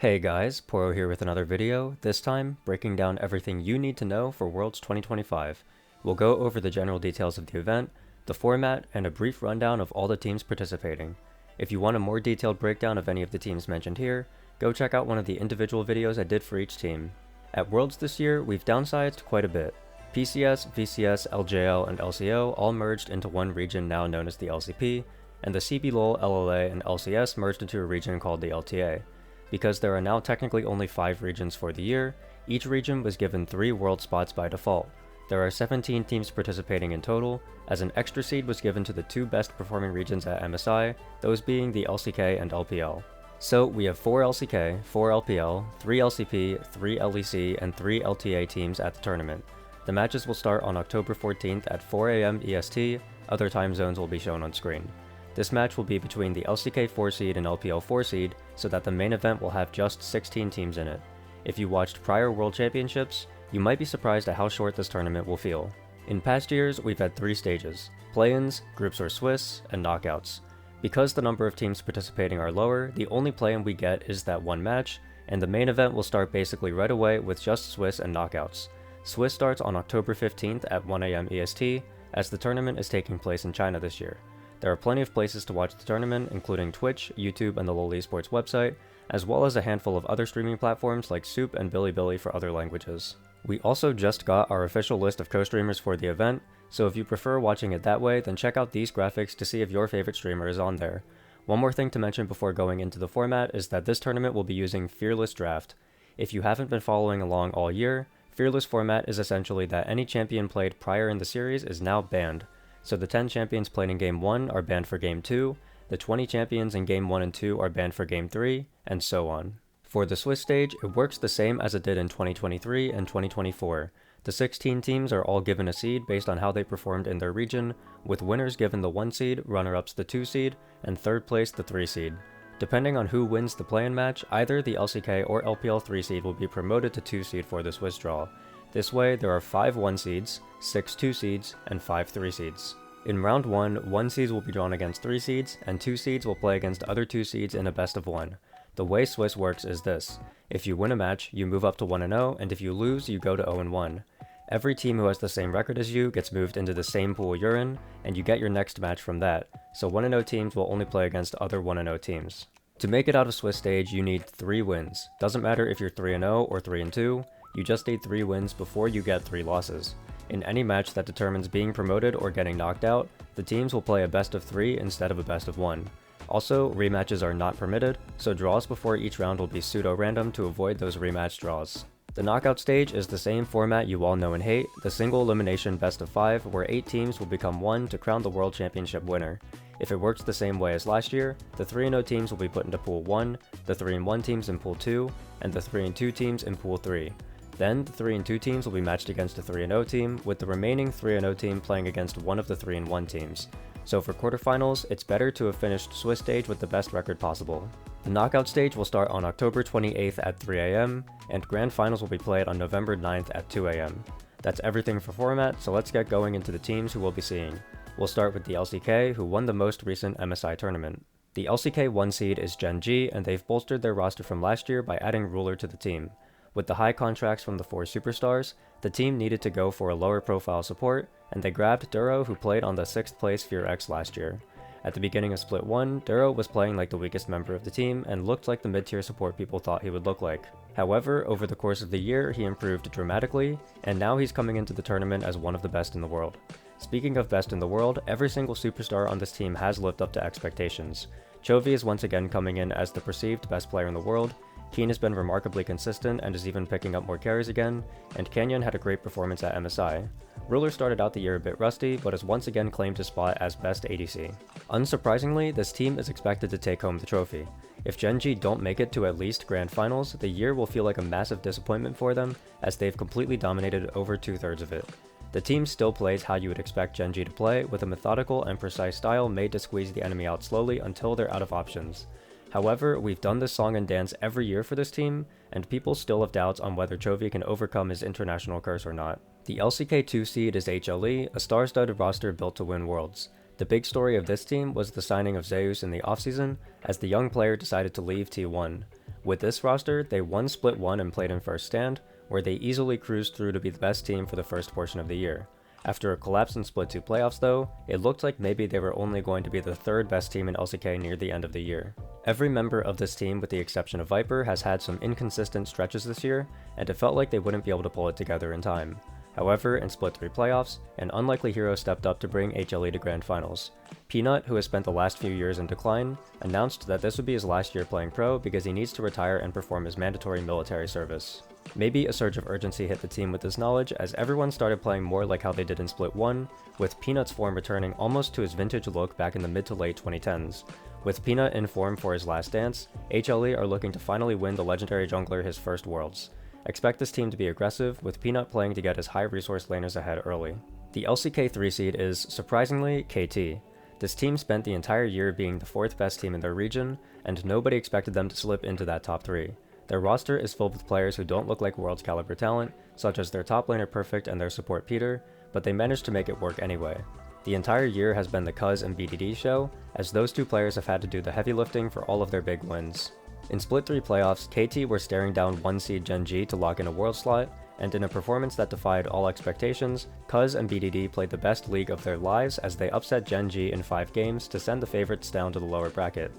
Hey guys, Poro here with another video, this time breaking down everything you need to know for Worlds 2025. We'll go over the general details of the event, the format, and a brief rundown of all the teams participating. If you want a more detailed breakdown of any of the teams mentioned here, go check out one of the individual videos I did for each team. At Worlds this year, we've downsized quite a bit. PCS, VCS, LJL, and LCO all merged into one region now known as the LCP, and the CBLOL, LLA, and LCS merged into a region called the LTA. Because there are now technically only 5 regions for the year, each region was given 3 world spots by default. There are 17 teams participating in total, as an extra seed was given to the 2 best performing regions at MSI, those being the LCK and LPL. So we have 4 LCK, 4 LPL, 3 LCP, 3 LEC, and 3 LTA teams at the tournament. The matches will start on October 14th at 4 AM EST, other time zones will be shown on screen. This match will be between the LCK 4 seed and LPL 4 seed, so that the main event will have just 16 teams in it. If you watched prior World Championships, you might be surprised at how short this tournament will feel. In past years, we've had 3 stages: play-ins, groups or Swiss, and knockouts. Because the number of teams participating are lower, the only play-in we get is that one match, and the main event will start basically right away with just Swiss and knockouts. Swiss starts on October 15th at 1 AM EST, as the tournament is taking place in China this year. There are plenty of places to watch the tournament, including Twitch, YouTube, and the LoL Esports website, as well as a handful of other streaming platforms like Soup and Bilibili for other languages. We also just got our official list of co-streamers for the event, so if you prefer watching it that way, then check out these graphics to see if your favorite streamer is on there. One more thing to mention before going into the format is that this tournament will be using Fearless Draft. If you haven't been following along all year, Fearless format is essentially that any champion played prior in the series is now banned. So the 10 champions played in Game 1 are banned for Game 2, the 20 champions in Game 1 and 2 are banned for Game 3, and so on. For the Swiss stage, it works the same as it did in 2023 and 2024. The 16 teams are all given a seed based on how they performed in their region, with winners given the 1 seed, runner-ups the 2 seed, and third place the 3 seed. Depending on who wins the play-in match, either the LCK or LPL 3 seed will be promoted to 2 seed for the Swiss draw. This way, there are 5 1 seeds, 6 2 seeds, and 5 3 seeds. In round 1, 1 seeds will be drawn against 3 seeds, and 2 seeds will play against other 2 seeds in a best of 1. The way Swiss works is this: if you win a match, you move up to 1-0, and if you lose, you go to 0-1. Every team who has the same record as you gets moved into the same pool you're in, and you get your next match from that, so 1-0 teams will only play against other 1-0 teams. To make it out of Swiss stage, you need 3 wins. Doesn't matter if you're 3-0 or 3-2, you just need 3 wins before you get 3 losses. In any match that determines being promoted or getting knocked out, the teams will play a best of 3 instead of a best of 1. Also, rematches are not permitted, so draws before each round will be pseudo-random to avoid those rematch draws. The knockout stage is the same format you all know and hate, the single elimination best of 5 where 8 teams will become 1 to crown the World Championship winner. If it works the same way as last year, the 3-0 teams will be put into Pool 1, the 3-1 teams in Pool 2, and the 3-2 teams in Pool 3. Then, the 3-2 teams will be matched against a 3-0 team, with the remaining 3-0 team playing against one of the 3-1 teams. So for quarterfinals, it's better to have finished Swiss stage with the best record possible. The knockout stage will start on October 28th at 3 AM, and grand finals will be played on November 9th at 2 AM. That's everything for format, so let's get going into the teams who we'll be seeing. We'll start with the LCK, who won the most recent MSI tournament. The LCK 1 seed is Gen G, and they've bolstered their roster from last year by adding Ruler to the team. With the high contracts from the 4 superstars, the team needed to go for a lower profile support, and they grabbed Duro, who played on the 6th place Fear X last year. At the beginning of Split 1, Duro was playing like the weakest member of the team and looked like the mid-tier support people thought he would look like. However, over the course of the year, he improved dramatically, and now he's coming into the tournament as one of the best in the world. Speaking of best in the world, every single superstar on this team has lived up to expectations. Chovy is once again coming in as the perceived best player in the world, Keen has been remarkably consistent and is even picking up more carries again, and Canyon had a great performance at MSI. Ruler started out the year a bit rusty, but has once again claimed his spot as best ADC. Unsurprisingly, this team is expected to take home the trophy. If Gen G don't make it to at least Grand Finals, the year will feel like a massive disappointment for them, as they've completely dominated over 2/3 of it. The team still plays how you would expect Gen G to play, with a methodical and precise style made to squeeze the enemy out slowly until they're out of options. However, we've done this song and dance every year for this team, and people still have doubts on whether Chovy can overcome his international curse or not. The LCK 2 seed is HLE, a star-studded roster built to win worlds. The big story of this team was the signing of Zeus in the offseason, as the young player decided to leave T1. With this roster, they won Split 1 and played in First Stand, where they easily cruised through to be the best team for the first portion of the year. After a collapse in Split 2 playoffs though, it looked like maybe they were only going to be the third best team in LCK near the end of the year. Every member of this team with the exception of Viper has had some inconsistent stretches this year, and it felt like they wouldn't be able to pull it together in time. However, in Split 3 playoffs, an unlikely hero stepped up to bring HLE to Grand Finals. Peanut, who has spent the last few years in decline, announced that this would be his last year playing pro because he needs to retire and perform his mandatory military service. Maybe a surge of urgency hit the team with this knowledge as everyone started playing more like how they did in Split 1, with Peanut's form returning almost to his vintage look back in the mid to late 2010s. With Peanut in form for his last dance, HLE are looking to finally win the legendary jungler his first Worlds. Expect this team to be aggressive, with Peanut playing to get his high resource laners ahead early. The LCK 3 seed is, surprisingly, KT. This team spent the entire year being the 4th best team in their region, and nobody expected them to slip into that top 3. Their roster is filled with players who don't look like Worlds caliber talent, such as their top laner Perfect and their support Peter, but they managed to make it work anyway. The entire year has been the Cuz and BDD show, as those two players have had to do the heavy lifting for all of their big wins. In Split 3 playoffs, KT were staring down 1 seed Gen G to lock in a world slot, and in a performance that defied all expectations, Cuz and BDD played the best league of their lives as they upset Gen G in 5 games to send the favorites down to the lower bracket.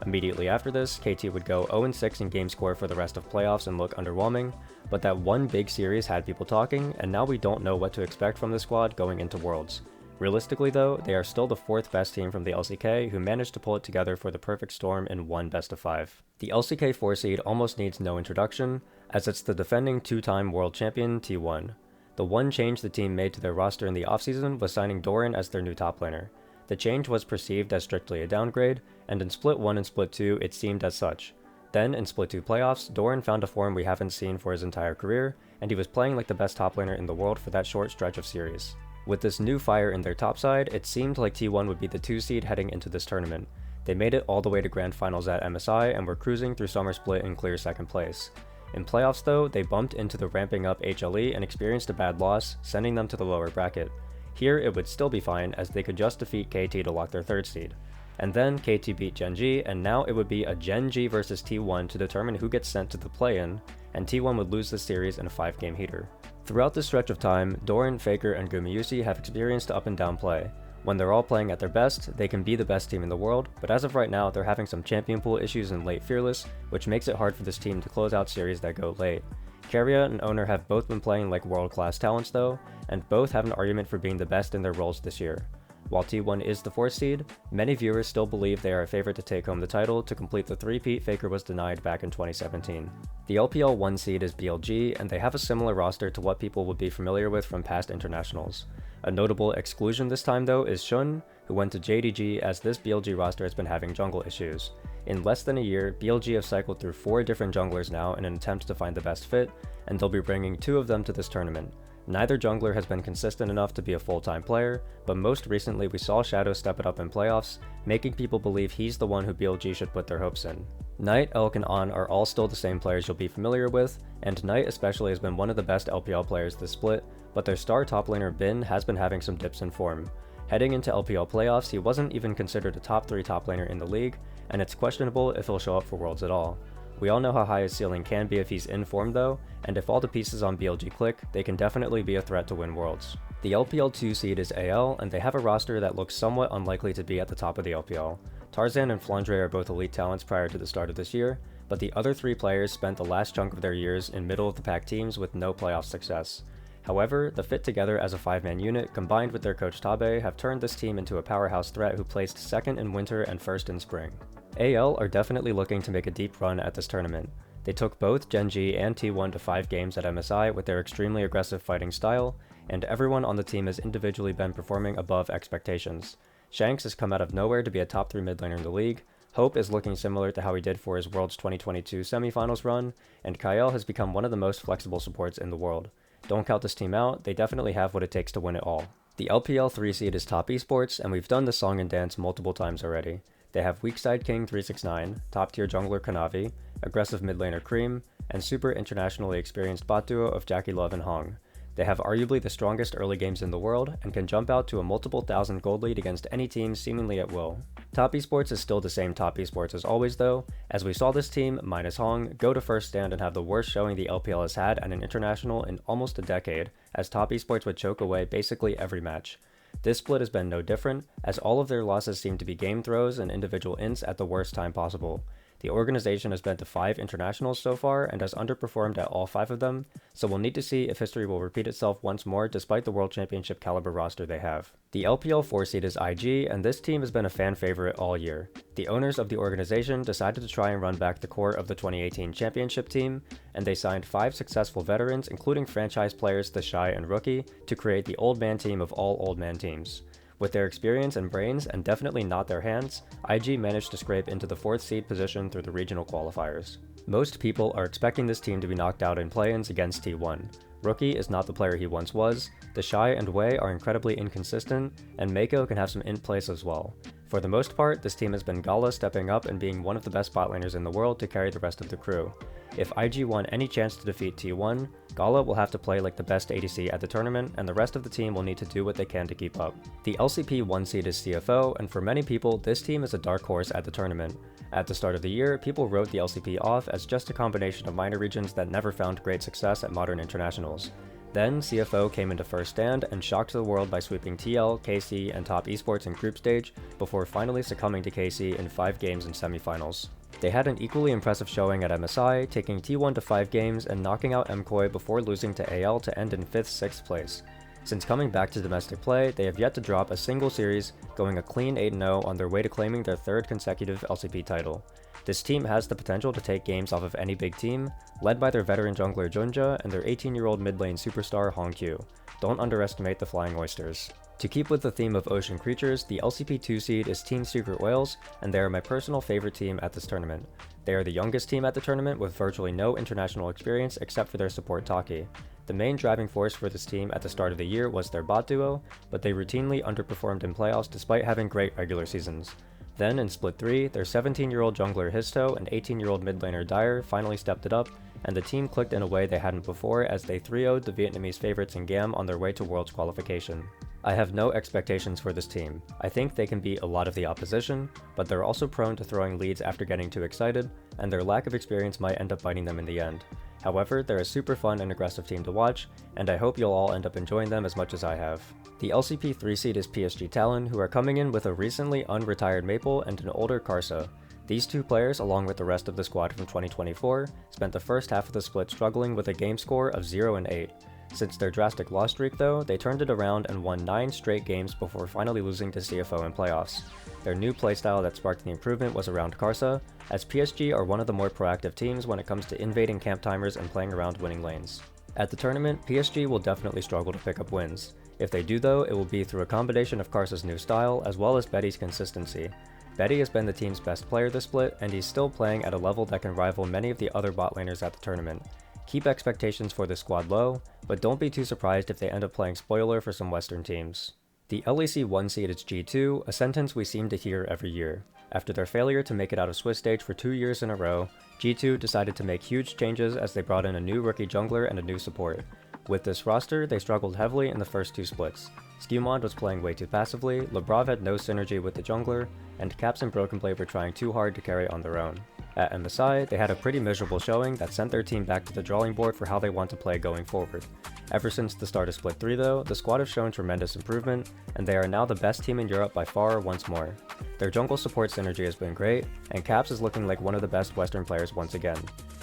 Immediately after this, KT would go 0-6 in game score for the rest of playoffs and look underwhelming, but that one big series had people talking, and now we don't know what to expect from this squad going into Worlds. Realistically though, they are still the 4th best team from the LCK who managed to pull it together for the perfect storm in one best of 5. The LCK 4 seed almost needs no introduction, as it's the defending 2-time world champion T1. The one change the team made to their roster in the offseason was signing Doran as their new top laner. The change was perceived as strictly a downgrade, and in Split 1 and Split 2 it seemed as such. Then, in Split 2 playoffs, Doran found a form we haven't seen for his entire career, and he was playing like the best top laner in the world for that short stretch of series. With this new fire in their top side, it seemed like T1 would be the 2 seed heading into this tournament. They made it all the way to Grand Finals at MSI and were cruising through Summer Split in clear 2nd place. In playoffs though, they bumped into the ramping up HLE and experienced a bad loss, sending them to the lower bracket. Here it would still be fine as they could just defeat KT to lock their 3rd seed. And then KT beat Gen G, and now it would be a Gen G versus T1 to determine who gets sent to the play-in, and T1 would lose this series in a 5-game heater. Throughout this stretch of time, Doran, Faker, and Gumayusi have experienced up and down play. When they're all playing at their best, they can be the best team in the world, but as of right now they're having some champion pool issues in late Fearless, which makes it hard for this team to close out series that go late. Keria and Owner have both been playing like world-class talents though, and both have an argument for being the best in their roles this year. While T1 is the 4th seed, many viewers still believe they are a favorite to take home the title to complete the three-peat Faker was denied back in 2017. The LPL 1 seed is BLG, and they have a similar roster to what people would be familiar with from past internationals. A notable exclusion this time though is Shun, who went to JDG as this BLG roster has been having jungle issues. In less than a year, BLG have cycled through 4 different junglers now in an attempt to find the best fit, and they'll be bringing 2 of them to this tournament. Neither jungler has been consistent enough to be a full-time player, but most recently we saw Shadow step it up in playoffs, making people believe he's the one who BLG should put their hopes in. Knight, Elk, and On are all still the same players you'll be familiar with, and Knight especially has been one of the best LPL players this split, but their star top laner Bin has been having some dips in form. Heading into LPL playoffs, he wasn't even considered a top 3 top laner in the league, and it's questionable if he'll show up for Worlds at all. We all know how high his ceiling can be if he's in form though, and if all the pieces on BLG click, they can definitely be a threat to win Worlds. The LPL 2 seed is AL, and they have a roster that looks somewhat unlikely to be at the top of the LPL. Tarzan and Flandre are both elite talents prior to the start of this year, but the other 3 players spent the last chunk of their years in middle-of-the-pack teams with no playoff success. However, the fit together as a 5-man unit combined with their coach Tabe have turned this team into a powerhouse threat who placed 2nd in winter and 1st in spring. AL are definitely looking to make a deep run at this tournament. They took both Gen G and T1 to 5 games at MSI with their extremely aggressive fighting style, and everyone on the team has individually been performing above expectations. Shanks has come out of nowhere to be a top 3 mid laner in the league, Hope is looking similar to how he did for his Worlds 2022 semifinals run, and Kael has become one of the most flexible supports in the world. Don't count this team out, they definitely have what it takes to win it all. The LPL 3 seed is Top Esports, and we've done the song and dance multiple times already. They have Weak Side King 369, top tier jungler Kanavi, aggressive mid laner Cream, and super internationally experienced bot duo of Jackie Love and Hong. They have arguably the strongest early games in the world, and can jump out to a multiple thousand gold lead against any team seemingly at will. Top Esports is still the same Top Esports as always though, as we saw this team, minus Hong, go to first stand and have the worst showing the LPL has had at an international in almost a decade, as Top Esports would choke away basically every match. This split has been no different, as all of their losses seem to be game throws and individual ints at the worst time possible. The organization has been to 5 internationals so far and has underperformed at all 5 of them, so we'll need to see if history will repeat itself once more despite the World Championship caliber roster they have. The LPL 4 seed is IG, and this team has been a fan favorite all year. The owners of the organization decided to try and run back the core of the 2018 championship team, and they signed 5 successful veterans, including franchise players The Shy and Rookie, to create the old man team of all old man teams. With their experience and brains, and definitely not their hands, IG managed to scrape into the 4th seed position through the regional qualifiers. Most people are expecting this team to be knocked out in play-ins against T1. Rookie is not the player he once was, The Shy and Wei are incredibly inconsistent, and Mako can have some int plays as well. For the most part, this team has been Gala stepping up and being one of the best bot laners in the world to carry the rest of the crew. If IG want any chance to defeat T1, Gala will have to play like the best ADC at the tournament, and the rest of the team will need to do what they can to keep up. The LCP 1 seed is CFO, and for many people, this team is a dark horse at the tournament. At the start of the year, people wrote the LCP off as just a combination of minor regions that never found great success at modern internationals. Then, CFO came into first stand and shocked the world by sweeping TL, KC, and Top Esports in group stage, before finally succumbing to KC in 5 games in semifinals. They had an equally impressive showing at MSI, taking T1 to 5 games and knocking out MKOI before losing to AL to end in 5th-6th place. Since coming back to domestic play, they have yet to drop a single series, going a clean 8-0 on their way to claiming their 3rd consecutive LCP title. This team has the potential to take games off of any big team, led by their veteran jungler Junja and their 18-year-old mid lane superstar Hongq. Don't underestimate the Flying Oysters. To keep with the theme of ocean creatures, the LCP 2 seed is Team Secret Whales, and they are my personal favorite team at this tournament. They are the youngest team at the tournament with virtually no international experience except for their support Taki. The main driving force for this team at the start of the year was their bot duo, but they routinely underperformed in playoffs despite having great regular seasons. Then in Split 3, their 17-year-old jungler Histo and 18-year-old mid laner Dyer finally stepped it up, and the team clicked in a way they hadn't before as they 3-0'd the Vietnamese favorites in GAM on their way to Worlds qualification. I have no expectations for this team. I think they can beat a lot of the opposition, but they're also prone to throwing leads after getting too excited, and their lack of experience might end up biting them in the end. However, they're a super fun and aggressive team to watch, and I hope you'll all end up enjoying them as much as I have. The LCP 3 seed is PSG Talon, who are coming in with a recently unretired Maple and an older Karsa. These 2 players, along with the rest of the squad from 2024, spent the first half of the split struggling with a game score of 0-8. Since their drastic loss streak though, they turned it around and won 9 straight games before finally losing to CFO in playoffs. Their new playstyle that sparked the improvement was around Karsa, as PSG are one of the more proactive teams when it comes to invading camp timers and playing around winning lanes. At the tournament, PSG will definitely struggle to pick up wins. If they do though, it will be through a combination of Karsa's new style as well as Betty's consistency. Betty has been the team's best player this split, and he's still playing at a level that can rival many of the other bot laners at the tournament. Keep expectations for this squad low, but don't be too surprised if they end up playing spoiler for some Western teams. The LEC 1 seed is G2, a sentence we seem to hear every year. After their failure to make it out of Swiss stage for 2 years in a row, G2 decided to make huge changes as they brought in a new rookie jungler and a new support. With this roster, they struggled heavily in the first 2 splits. Skewmond was playing way too passively, Lebrav had no synergy with the jungler, and Caps and Broken Blade were trying too hard to carry on their own. At MSI, they had a pretty miserable showing that sent their team back to the drawing board for how they want to play going forward. Ever since the start of Split 3 though, the squad has shown tremendous improvement, and they are now the best team in Europe by far once more. Their jungle support synergy has been great, and Caps is looking like one of the best Western players once again.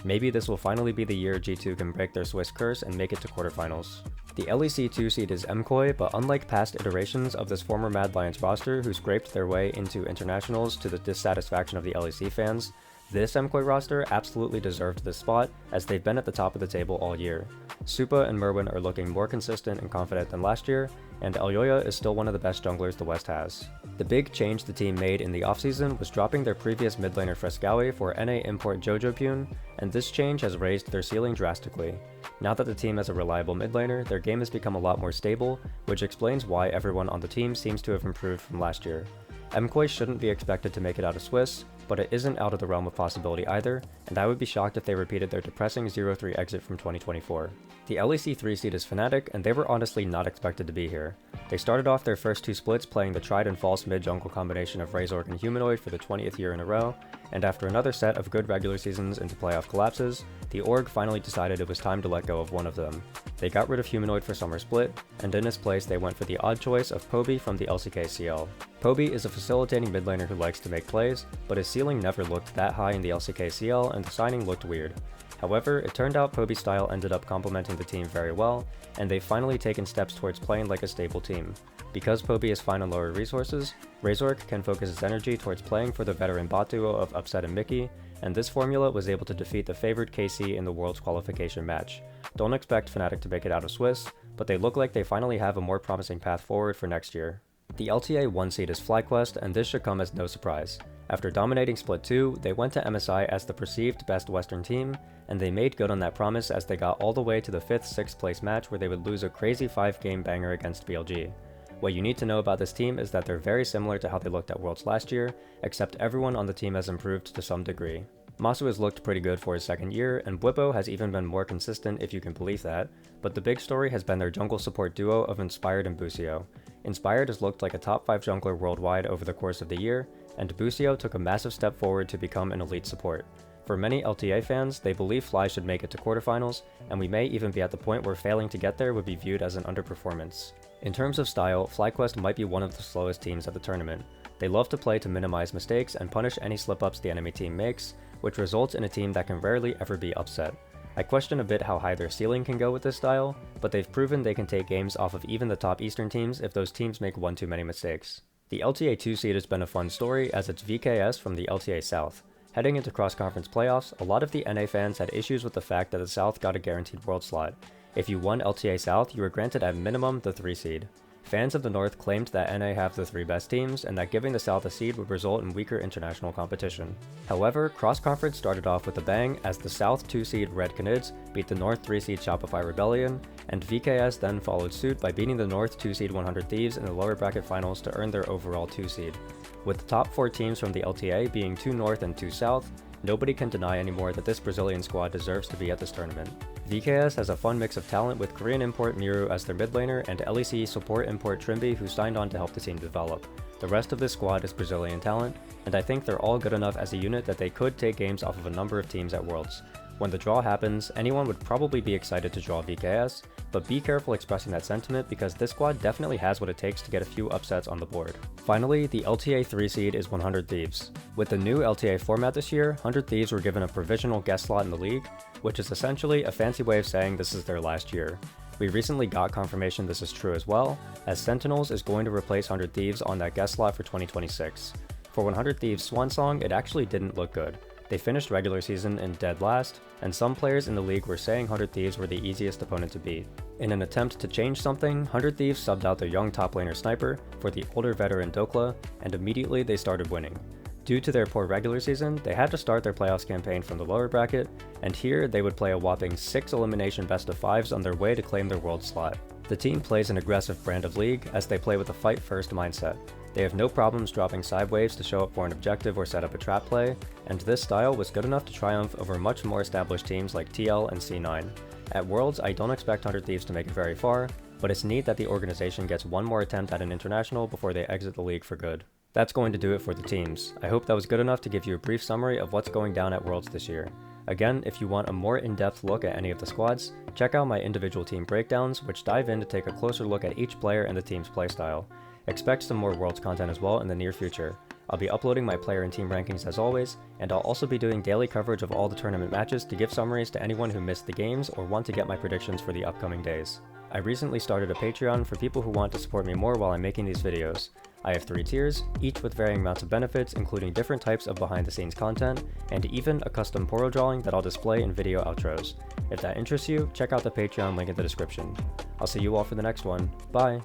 Maybe this will finally be the year G2 can break their Swiss curse and make it to quarterfinals. The LEC 2 seed is MKOI, but unlike past iterations of this former Mad Lions roster who scraped their way into internationals to the dissatisfaction of the LEC fans, this MKOI roster absolutely deserved this spot, as they've been at the top of the table all year. Supa and Merwin are looking more consistent and confident than last year, and Elyoya is still one of the best junglers the West has. The big change the team made in the offseason was dropping their previous mid laner Frescowie for NA import Jojo Pune, and this change has raised their ceiling drastically. Now that the team has a reliable mid laner, their game has become a lot more stable, which explains why everyone on the team seems to have improved from last year. MKOI shouldn't be expected to make it out of Swiss, but it isn't out of the realm of possibility either, and I would be shocked if they repeated their depressing 0-3 exit from 2024. The LEC 3 seed is Fnatic, and they were honestly not expected to be here. They started off their first two splits playing the tried and false mid-jungle combination of Razork and Humanoid for the 20th year in a row, and after another set of good regular seasons into playoff collapses, the org finally decided it was time to let go of one of them. They got rid of Humanoid for Summer Split, and in its place they went for the odd choice of Poby from the LCK CL. Poby is a facilitating mid laner who likes to make plays, but his ceiling never looked that high in the LCK CL and the signing looked weird. However, it turned out Poby's style ended up complementing the team very well, and they've finally taken steps towards playing like a stable team. Because Poby is fine on lower resources, Razork can focus his energy towards playing for the veteran bot duo of Upset and Mickey, and this formula was able to defeat the favored KC in the Worlds qualification match. Don't expect Fnatic to make it out of Swiss, but they look like they finally have a more promising path forward for next year. The LTA 1 seed is FlyQuest, and this should come as no surprise. After dominating Split 2, they went to MSI as the perceived best Western team, and they made good on that promise as they got all the way to the 5th-6th place match where they would lose a crazy 5-game banger against BLG. What you need to know about this team is that they're very similar to how they looked at Worlds last year, except everyone on the team has improved to some degree. Masu has looked pretty good for his second year, and Bwipo has even been more consistent if you can believe that, but the big story has been their jungle support duo of Inspired and Busio. Inspired has looked like a top 5 jungler worldwide over the course of the year, and Busio took a massive step forward to become an elite support. For many LTA fans, they believe Fly should make it to quarterfinals, and we may even be at the point where failing to get there would be viewed as an underperformance. In terms of style, FlyQuest might be one of the slowest teams at the tournament. They love to play to minimize mistakes and punish any slip-ups the enemy team makes, which results in a team that can rarely ever be upset. I question a bit how high their ceiling can go with this style, but they've proven they can take games off of even the top Eastern teams if those teams make one too many mistakes. The LTA 2 seed has been a fun story as it's VKS from the LTA South. Heading into cross-conference playoffs, a lot of the NA fans had issues with the fact that the South got a guaranteed world slot. If you won LTA South, you were granted at minimum the 3 seed. Fans of the North claimed that NA have the 3 best teams, and that giving the South a seed would result in weaker international competition. However, cross-conference started off with a bang as the South 2 seed Red Canids beat the North 3 seed Shopify Rebellion, and VKS then followed suit by beating the North 2 seed 100 Thieves in the lower bracket finals to earn their overall 2 seed. With the top 4 teams from the LTA being 2 North and 2 South, nobody can deny anymore that this Brazilian squad deserves to be at this tournament. VKS has a fun mix of talent with Korean import Miru as their mid laner and LEC support import Trimby who signed on to help the team develop. The rest of this squad is Brazilian talent, and I think they're all good enough as a unit that they could take games off of a number of teams at Worlds. When the draw happens, anyone would probably be excited to draw VKS, but be careful expressing that sentiment because this squad definitely has what it takes to get a few upsets on the board. Finally, the LTA 3 seed is 100 Thieves. With the new LTA format this year, 100 Thieves were given a provisional guest slot in the league, which is essentially a fancy way of saying this is their last year. We recently got confirmation this is true as well, as Sentinels is going to replace 100 Thieves on that guest slot for 2026. For 100 Thieves' swan song, it actually didn't look good. They finished regular season in dead last, and some players in the league were saying 100 Thieves were the easiest opponent to beat. In an attempt to change something, 100 Thieves subbed out their young top laner Sniper for the older veteran Dokla, and immediately they started winning. Due to their poor regular season, they had to start their playoffs campaign from the lower bracket, and here they would play a whopping 6 elimination best of 5s on their way to claim their world slot. The team plays an aggressive brand of league as they play with a fight-first mindset. They have no problems dropping side waves to show up for an objective or set up a trap play, and this style was good enough to triumph over much more established teams like TL and C9. At Worlds, I don't expect 100 Thieves to make it very far, but it's neat that the organization gets one more attempt at an international before they exit the league for good. That's going to do it for the teams. I hope that was good enough to give you a brief summary of what's going down at Worlds this year. Again, if you want a more in-depth look at any of the squads, check out my individual team breakdowns, which dive in to take a closer look at each player and the team's playstyle. Expect some more Worlds content as well in the near future. I'll be uploading my player and team rankings as always, and I'll also be doing daily coverage of all the tournament matches to give summaries to anyone who missed the games or want to get my predictions for the upcoming days. I recently started a Patreon for people who want to support me more while I'm making these videos. I have 3 tiers, each with varying amounts of benefits including different types of behind the scenes content, and even a custom Poro drawing that I'll display in video outros. If that interests you, check out the Patreon link in the description. I'll see you all for the next one. Bye!